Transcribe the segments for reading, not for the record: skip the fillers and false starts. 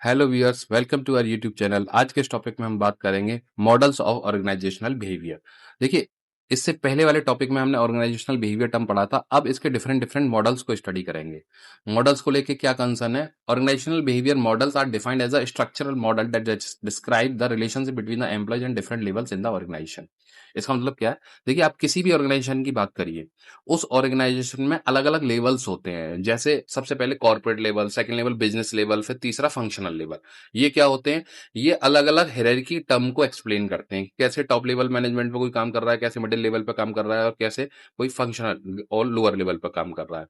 Hello viewers, welcome to our YouTube channel. आज के इस टॉपिक में हम बात करेंगे मॉडल्स ऑफ ऑर्गेनाइजेशनल बिहेवियर। देखिए, इससे पहले वाले टॉपिक में हमने ऑर्गेनाइजेशनल बिहेवियर टर्म पढ़ा था। अब इसके डिफरेंट डिफरेंट मॉडल्स को स्टडी करेंगे। मॉडल्स को लेके क्या कंसर्न है? Organisational behaviour models are defined as a structural model that describe the relationship between the employees and different levels in the organisation. इसका मतलब क्या है? देखिए, आप किसी भी ऑर्गेनाइजेशन की बात करिए, उस ऑर्गेनाइजेशन में अलग अलग लेवल्स होते हैं। जैसे सबसे पहले corporate level, second level business level, फिर तीसरा फंक्शनल लेवल। ये क्या होते हैं? ये अलग अलग हायरार्की टर्म को एक्सप्लेन करते हैं। कैसे टॉप लेवल मैनेजमेंट पे कोई काम कर रहा है, कैसे मिडिल लेवल पे काम कर रहा है, और कैसे कोई फंक्शनल और लोअर लेवल पे काम कर रहा है।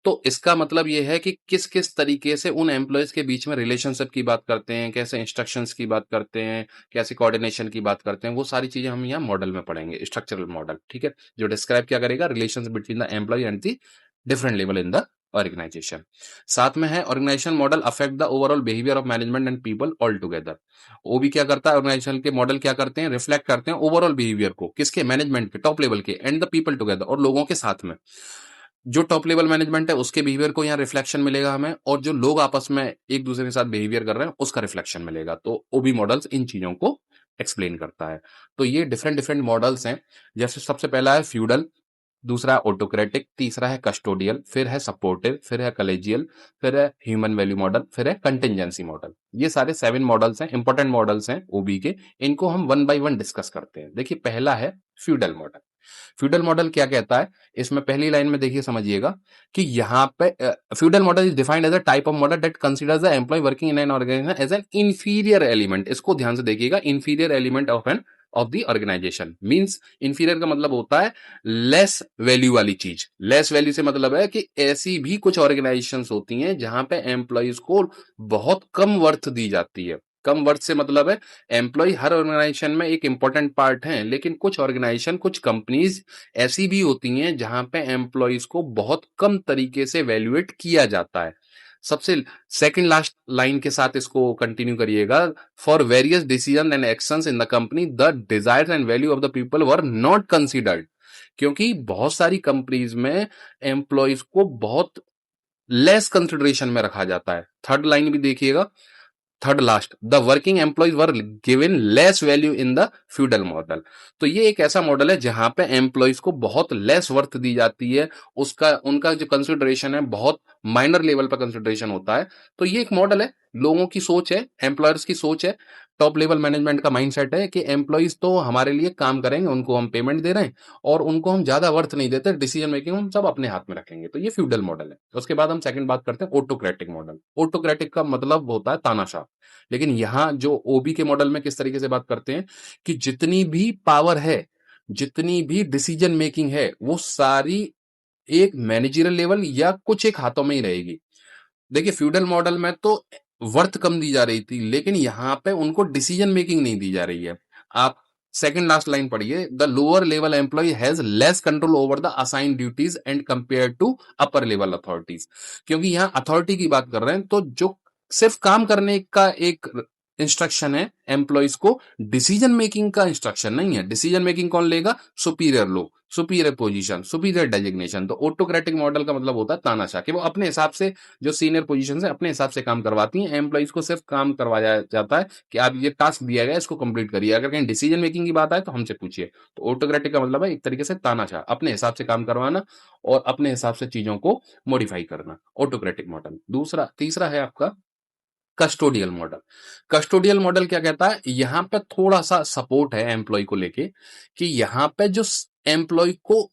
तो इसका मतलब ये है कि किस किस तरीके से उन एम्प्लॉयज के बीच में रिलेशनशिप की बात करते हैं, कैसे इंस्ट्रक्शंस की बात करते हैं, कैसे कोऑर्डिनेशन की बात करते हैं। वो सारी चीजें हम यहाँ मॉडल में पढ़ेंगे, स्ट्रक्चरल मॉडल। ठीक है, जो डिस्क्राइब क्या करेगा? Relation between the employee and the different level in the organisation. साथ में है organisation model affect the overall behaviour of management and people all together. वो भी क्या करता है? ऑर्गेनाइजेशन के मॉडल क्या करते हैं? रिफ्लेक्ट करते हैं ओवरऑल बिहेवियर को, किसके? मैनेजमेंट के, टॉप लेवल के, एंड द पीपल टुगेदर, और लोगों के साथ में। जो टॉप लेवल मैनेजमेंट है उसके बिहेवियर को यहाँ रिफ्लेक्शन मिलेगा हमें, और जो लोग आपस में एक दूसरे के साथ बिहेवियर कर रहे हैं उसका रिफ्लेक्शन मिलेगा। तो ओबी मॉडल्स इन चीजों को एक्सप्लेन करता है। तो ये डिफरेंट डिफरेंट मॉडल्स हैं। जैसे सबसे पहला है फ्यूडल, दूसरा है ऑटोक्रेटिक, तीसरा है कस्टोडियल, फिर है सपोर्टिव, फिर है कलेजियल, फिर है ह्यूमन वैल्यू मॉडल, फिर है कंटिजेंसी मॉडल। ये सारे 7 मॉडल्स हैं, इंपॉर्टेंट मॉडल्स हैं ओबी के। इनको हम वन बाय वन डिस्कस करते हैं। देखिए, पहला है फ्यूडल मॉडल। फ्यूडल मॉडल क्या कहता है? इसमें पहली लाइन में देखिए, समझिएगा कि यहाँ पे feudal model is defined as a type of model that considers the employee working in an organisation as an inferior element. इसको ध्यान से देखिएगा, inferior element of the organisation means, inferior का मतलब होता है लेस वैल्यू वाली चीज। लेस वैल्यू से मतलब है कि ऐसी भी कुछ ऑर्गेनाइजेशंस होती हैं जहां पे एम्प्लॉयज को बहुत कम वर्थ दी जाती है। कम वर्थ से मतलब है एम्प्लॉय हर ऑर्गेनाइजेशन में एक इंपॉर्टेंट पार्ट है, लेकिन कुछ ऑर्गेनाइजेशन, कुछ कंपनीज ऐसी भी होती हैं जहां पे एम्प्लॉयज को बहुत कम तरीके से वैल्यूएट किया जाता है। सबसे सेकंड लास्ट लाइन के साथ इसको कंटिन्यू करिएगा। For various decision and actions in the company the desires and value of the people were not considered. क्योंकि बहुत सारी कंपनीज में एम्प्लॉयज को बहुत लेस कंसिडरेशन में रखा जाता है। थर्ड लाइन भी देखिएगा, third last, the working employees were given less value in the feudal model. तो ये एक ऐसा मॉडल है जहां पे एम्प्लॉयज को बहुत लेस वर्थ दी जाती है। उसका उनका जो कंसिडरेशन है बहुत माइनर लेवल पर कंसिडरेशन होता है। तो ये एक मॉडल है, लोगों की सोच है, एम्प्लॉयर्स की सोच है, टॉप लेवल मैनेजमेंट का माइंडसेट है कि एम्प्लॉयज तो हमारे लिए काम करेंगे, उनको हम पेमेंट दे रहे हैं और उनको हम ज्यादा वर्थ नहीं देते, डिसीजन मेकिंग हम सब अपने हाथ में रखेंगे। तो ये फ्यूडल मॉडल है। उसके बाद हम सेकंड बात करते हैं ऑटोक्रेटिक मॉडल। ऑटोक्रेटिक का मतलब होता है तानाशाह। लेकिन यहां जो ओबी के मॉडल में किस तरीके से बात करते हैं कि जितनी भी पावर है, जितनी भी डिसीजन मेकिंग है, वो सारी एक मैनेजरियल लेवल या कुछ एक हाथों में ही रहेगी। देखिए, फ्यूडल मॉडल में तो वर्थ कम दी जा रही थी, लेकिन यहां पे उनको डिसीजन मेकिंग नहीं दी जा रही है। आप सेकंड लास्ट लाइन पढ़िए, the lower level employee has less control over the assign duties and compare to upper level authorities. क्योंकि यहां अथॉरिटी की बात कर रहे हैं, तो जो सिर्फ काम करने का एक इंस्ट्रक्शन है एम्प्लॉयज को, डिसीजन मेकिंग का इंस्ट्रक्शन नहीं है। डिसीजन मेकिंग कौन लेगा? सुपीरियर लोग, सुपीरियर पोजीशन, सुपीरियर डेजिग्नेशन। तो ऑटोक्रेटिक मॉडल का मतलब होता है तानाशाह, कि वो अपने हिसाब से, जो सीनियर पोजीशन है, अपने हिसाब से काम करवाती हैं। एम्प्लॉइज को सिर्फ काम करवाया जाता है कि आप ये टास्क दिया गया, इसको कंप्लीट करिए। अगर कहीं डिसीजन मेकिंग की बात आए तो हमसे पूछिए। तो ऑटोक्रेटिक का मतलब है एक तरीके से तानाशाह, अपने हिसाब से काम करवाना और अपने हिसाब से चीजों को मॉडिफाई करना। Autocratic model. दूसरा, तीसरा है आपका कस्टोडियल मॉडल। कस्टोडियल मॉडल क्या कहता है? यहां पे थोड़ा सा सपोर्ट है एम्प्लॉय को लेके, कि यहां पे जो एम्प्लॉय को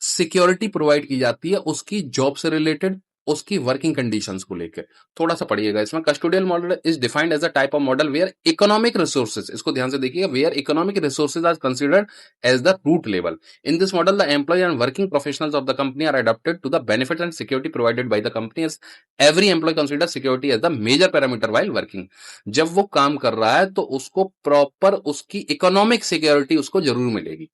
सिक्योरिटी प्रोवाइड की जाती है उसकी जॉब से रिलेटेड, उसकी वर्किंग कंडीशंस को लेकर। थोड़ा सा पढ़िएगा इसमें। Custodial model is defined as a type of model where economic resources, इसको ध्यान से देखिएगा, where economic resources are considered as the root level. In this model, the employee and working professionals of the company are adapted to the benefits and security provided by the company, as every employee considers security as the major parameter while working। जब वो काम कर रहा है तो उसको proper उसकी economic security उसको जरूर मिलेगी,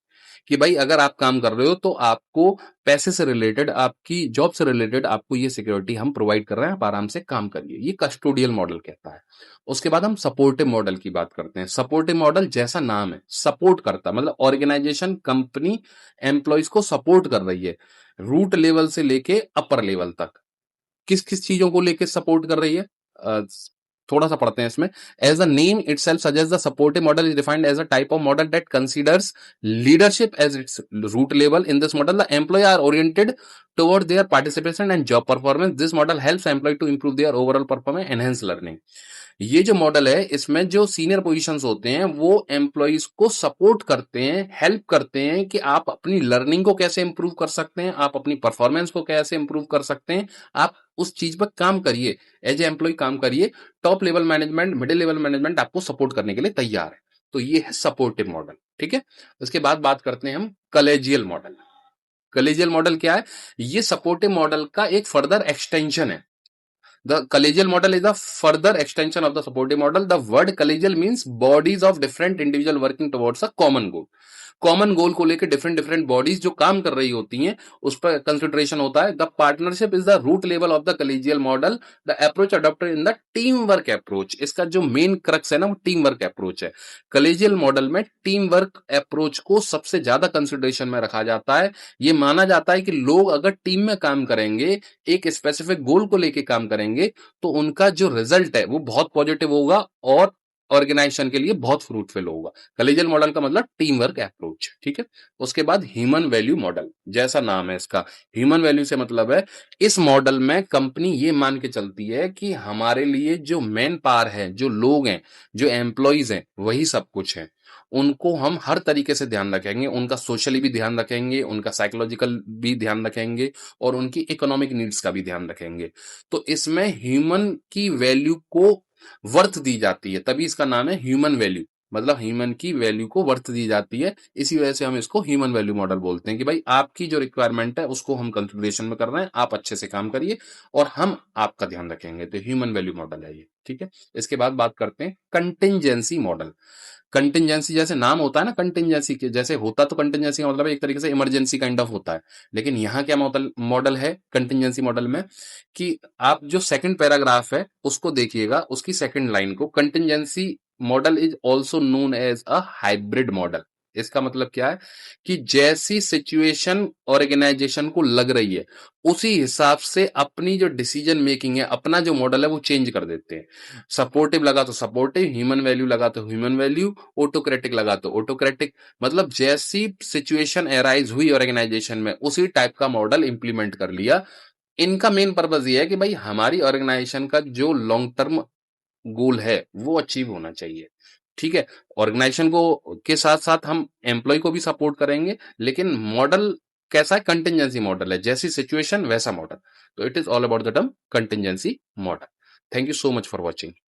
कि भाई अगर आप काम कर रहे हो तो आपको पैसे से रिलेटेड, आपकी जॉब से रिलेटेड आपको ये सिक्योरिटी हम प्रोवाइड कर रहे हैं, आप आराम से काम करिए। ये कस्टोडियल मॉडल कहता है। उसके बाद हम सपोर्टिव मॉडल की बात करते हैं। सपोर्टिव मॉडल, जैसा नाम है, सपोर्ट करता, मतलब ऑर्गेनाइजेशन, कंपनी एम्प्लॉयज को सपोर्ट कर रही है रूट लेवल से लेके अपर लेवल तक। किस किस चीजों को लेके सपोर्ट कर रही है? थोड़ा सा पढ़ते हैं इसमें। As the name itself suggest the supportive model is defined as a type of model that considers leadership as its root level. In this model the employee are oriented toward their participation and job performance. This model helps employee to improve their overall performance, enhance learning. ये जो model है इसमें जो senior positions होते हैं वो employees को support करते हैं, हेल्प करते हैं कि आप अपनी लर्निंग को कैसे इंप्रूव कर सकते हैं, आप अपनी परफॉर्मेंस को कैसे इंप्रूव कर सकते हैं, आप उस चीज पर काम करिए, एज ए एम्प्लॉय काम करिए। Top level management, middle level management आपको सपोर्ट करने के लिए तैयार है। तो ये है सपोर्टिव मॉडल, ठीक है। उसके बाद बात करते हैं हम कलेजियल मॉडल। कलेजियल मॉडल क्या है? ये सपोर्टिव मॉडल का एक फर्दर एक्सटेंशन है। The collegial model is a further extension of the supportive model. The word collegial means bodies of different individual working towards a common goal. Common goal को लेकर different different bodies जो काम कर रही होती हैं उस पर कंसिडरेशन होता है। The partnership is the root level of the collegial model. The approach adopted in the team work approach. इसका जो मेन क्रक्स है ना वो टीम वर्क अप्रोच है। कलेजियल मॉडल में टीम वर्क अप्रोच को सबसे ज्यादा कंसिडरेशन में रखा जाता है। ये माना जाता है कि लोग अगर टीम में काम करेंगे, एक स्पेसिफिक गोल को लेकर काम करेंगे, तो उनका जो रिजल्ट है वो बहुत पॉजिटिव होगा और ऑर्गेनाइजेशन के लिए बहुत फ्रूटफुल होगा। कलेजियल मॉडल का मतलब टीम वर्क अप्रोच, ठीक है। उसके बाद ह्यूमन वैल्यू मॉडल, जैसा नाम है इसका, ह्यूमन वैल्यू से मतलब है इस मॉडल में कंपनी ये मान के चलती है कि हमारे लिए जो मैन पावर है, जो लोग हैं, जो एम्प्लॉइज हैं, वही सब कुछ है। उनको हम हर तरीके से ध्यान रखेंगे, उनका सोशली भी ध्यान रखेंगे, उनका साइकोलॉजिकल भी ध्यान रखेंगे और उनकी इकोनॉमिक नीड्स का भी ध्यान रखेंगे। तो इसमें ह्यूमन की वैल्यू को वर्थ दी जाती है, तभी इसका नाम है ह्यूमन वैल्यू। मतलब ह्यूमन की वैल्यू को वर्थ दी जाती है, इसी वजह से हम इसको ह्यूमन वैल्यू मॉडल बोलते हैं कि भाई आपकी जो रिक्वायरमेंट है उसको हम कंसिडरेशन में कर रहे हैं, आप अच्छे से काम करिए और हम आपका ध्यान रखेंगे। तो ह्यूमन वैल्यू मॉडल है ये, ठीक है। इसके बाद बात करते हैं कंटिंजेंसी मॉडल। कंटिंजेंसी, जैसे नाम होता है ना कंटिंजेंसी के जैसे, होता तो कंटिंजेंसी का मतलब एक तरीके से इमरजेंसी काइंड ऑफ होता है, लेकिन यहाँ क्या मॉडल मॉडल है कंटिंजेंसी मॉडल में कि आप जो सेकंड पैराग्राफ है उसको देखिएगा, उसकी सेकंड लाइन को, contingency model is also known as a hybrid model. इसका मतलब क्या है कि जैसी सिचुएशन ऑर्गेनाइजेशन को लग रही है उसी हिसाब से अपनी जो डिसीजन मेकिंग है, अपना जो मॉडल है वो चेंज कर देते हैं। सपोर्टिव लगा तो सपोर्टिव, ह्यूमन वैल्यू लगा तो ह्यूमन वैल्यू, ऑटोक्रेटिक लगा तो ऑटोक्रेटिक। मतलब जैसी सिचुएशन एराइज हुई ऑर्गेनाइजेशन में उसी टाइप का मॉडल इंप्लीमेंट कर लिया। इनका मेन पर्पज ये है कि भाई हमारी ऑर्गेनाइजेशन का जो लॉन्ग टर्म गोल है वो अचीव होना चाहिए, ठीक है। ऑर्गेनाइजेशन को के साथ साथ हम एम्प्लॉय को भी सपोर्ट करेंगे, लेकिन मॉडल कैसा है? कंटिंजेंसी मॉडल है, जैसी सिचुएशन वैसा मॉडल। तो it is all about the term contingency model. Thank you so much for watching.